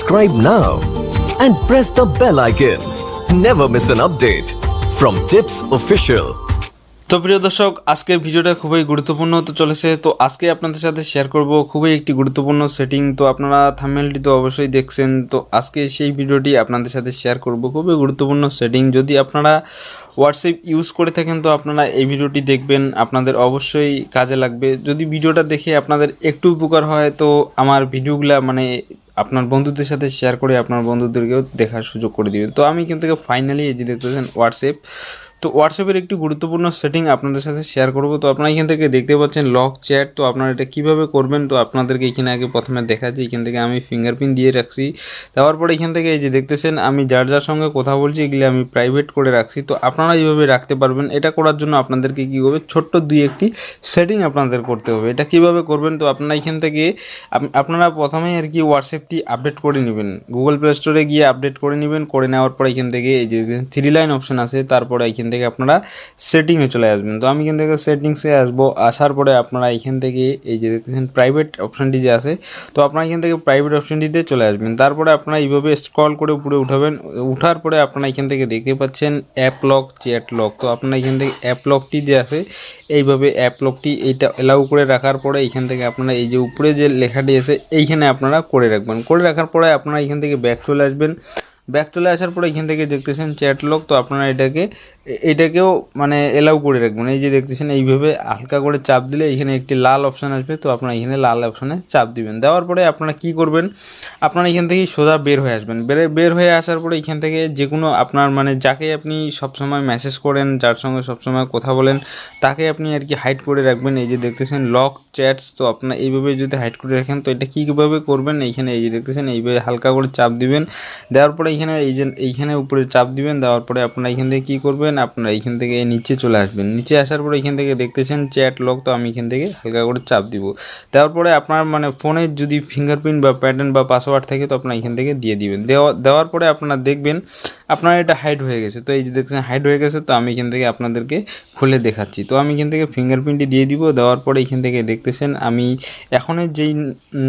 Subscribe now and press the bell icon. Never miss an update from Tips Official. তো প্রিয় দর্শক, আজকের ভিডিওটা খুবই গুরুত্বপূর্ণ হতে চলেছে। তো আজকে আপনাদের সাথে শেয়ার করব খুবই একটি গুরুত্বপূর্ণ সেটিং। তো আপনারা থাম্বনেলটি তো অবশ্যই দেখছেন। তো আজকে সেই ভিডিওটি আপনাদের সাথে শেয়ার করব খুবই গুরুত্বপূর্ণ সেটিং। যদি আপনারা হোয়াটসঅ্যাপ ইউজ করে থাকেন তো আপনারা এই ভিডিওটি দেখবেন, আপনাদের অবশ্যই কাজে লাগবে। যদি ভিডিওটা দেখে আপনাদের একটু উপকার হয় তো আমার ভিডিওগুলো আপনার বন্ধুদের সাথে শেয়ার করে আপনার বন্ধুদেরকেও দেখার সুযোগ করে দিবেন। তো আমি কিন্তু ফাইনালি এই যে দেখতেছেন হোয়াটসঅ্যাপ, তো হোয়াটসঅ্যাপের একটি গুরুত্বপূর্ণ সেটিং আপনাদের সাথে শেয়ার করব। তো আপনারা এখান থেকে দেখতে পাচ্ছেন লক চ্যাট। তো আপনারা এটা কীভাবে করবেন তো আপনাদেরকে এখানে আগে প্রথমে দেখাচ্ছি। এখান থেকে আমি ফিঙ্গারপ্রিন্ট দিয়ে রাখছি, দেওয়ার পরে এখান থেকে এই যে দেখতেছেন আমি যার যার সঙ্গে কথা বলছি এগুলি আমি প্রাইভেট করে রাখছি। তো আপনারা এইভাবে রাখতে পারবেন। এটা করার জন্য আপনাদেরকে কী করবে, ছোট্ট দুই একটি সেটিং আপনাদের করতে হবে। এটা কিভাবে করবেন তো আপনারা এখান থেকে আপনারা প্রথমেই আর কি হোয়াটসঅ্যাপটি আপডেট করে নেবেন, গুগল প্লে স্টোরে গিয়ে আপডেট করে নেবেন। করে নেওয়ার পরে এখান থেকে এই যে 3 লাইন অপশন আছে, তারপরে এখান থেকে আপনারা সেটিংয়ে চলে আসবেন। তো আমি এখান থেকে সেটিংসে আসবো। আসার পরে আপনারা এখান থেকে এই যে দেখতেছেন প্রাইভেট অপশানটি যে আছে, তো আপনারা এখান থেকে প্রাইভেট অপশানটিতে চলে আসবেন। তারপরে আপনারা এইভাবে স্ক্রল করে উপরে উঠাবেন। উঠার পরে আপনারা এখান থেকে দেখতে পাচ্ছেন অ্যাপ লক, চ্যাট লক। তো আপনারা এখান থেকে অ্যাপ লকটি যে আছে এইভাবে অ্যাপ লকটি এইটা এলাউ করে রাখার পরে এখান থেকে আপনারা এই যে উপরে যে লেখাটি আছে এইখানে আপনারা করে রাখবেন। করে রাখার পরে আপনারা এখান থেকে ব্যাক চলে আসবেন। ব্যাক চলে আসার পরে এখান থেকে দেখতেছেন চ্যাট লক। তো আপনারা এটাকেও এলাউ করে রাখবেন। এই যে দেখতেছেন এইভাবে হালকা করে চাপ দিলে এখানে একটি লাল অপশান আসবে। তো আপনারা এখানে লাল অপশানে চাপ দিবেন। দেওয়ার পরে আপনারা কি করবেন, আপনারা এখান থেকে সোজা বের হয়ে আসবেন। বের হয়ে আসার পরে এখান থেকে যে কোনো আপনার যাকে আপনি সবসময় মেসেজ করেন, যার সঙ্গে সবসময় কথা বলেন, তাকে আপনি আর কি হাইড করে রাখবেন। এই যে দেখতেছেন লক চ্যাটস। তো আপনারা এইভাবে যদি হাইড করে রাখেন তো এটা কীভাবে করবেন, এইখানে এই যে দেখতেছেন এইভাবে হালকা করে চাপ দিবেন। দেওয়ার পরে এইখানে উপরে চাপ দিবেন। দেওয়ার পরে আপনারা এখান থেকে কী করবেন, আপনারা এইখান থেকে নিচে চলে আসবেন। নিচে আসার পরে এখান থেকে দেখতেছেন চ্যাট লক। তো আমি এখান থেকে হালকা করে চাপ দিব। দেওয়ার পরে আপনার ফোনে যদি ফিঙ্গারপ্রিন্ট বা প্যাটার্ন বা পাসওয়ার্ড থাকে তো আপনারা এখান থেকে দিয়ে দিবেন। দেওয়ার পরে আপনারা দেখবেন আপনার এটা হাইড হয়ে গেছে। তো এই যে দেখছেন হাইড হয়ে গেছে। তো আমি এখান থেকে আপনাদেরকে খুলে দেখাচ্ছি। তো আমি এখান থেকে ফিঙ্গারপ্রিন্টটি দিয়ে দিব। দেওয়ার পরে এখান থেকে দেখতেছেন আমি এখনের যেই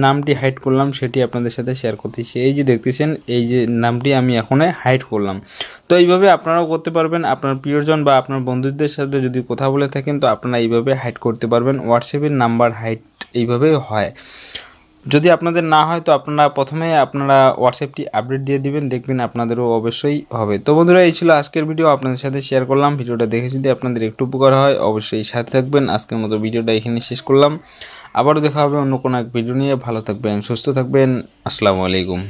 নামটি হাইড করলাম সেটি আপনাদের সাথে শেয়ার করতেছি। এই যে দেখতেছেন এই যে নামটি আমি এখনে হাইড করলাম। তো এইভাবে আপনারাও করতে পারবেন। আপনার প্রিয়জন বা আপনার বন্ধুদের সাথে যদি কথা বলে থাকেন তো আপনারা এইভাবে হাইড করতে পারবেন। হোয়াটসঅ্যাপের নাম্বার হাইড এইভাবে হয়। যদি আপনাদের না হয় তো প্রথমে আপনারা হোয়াটসঅ্যাপটি আপডেট দিয়ে দিবেন, দেখবেন আপনাদেরও অবশ্যই হবে। তো বন্ধুরা, এই ছিল আজকের ভিডিও, আপনাদের সাথে শেয়ার করলাম। ভিডিওটা দেখে যদি আপনাদের একটু উপকার হয় অবশ্যই সাথে থাকবেন। আজকের মতো ভিডিওটা এখানে শেষ করলাম। আবারও দেখা হবে অন্য কোনো এক ভিডিও নিয়ে। ভালো থাকবেন, সুস্থ থাকবেন। আসসালামু আলাইকুম।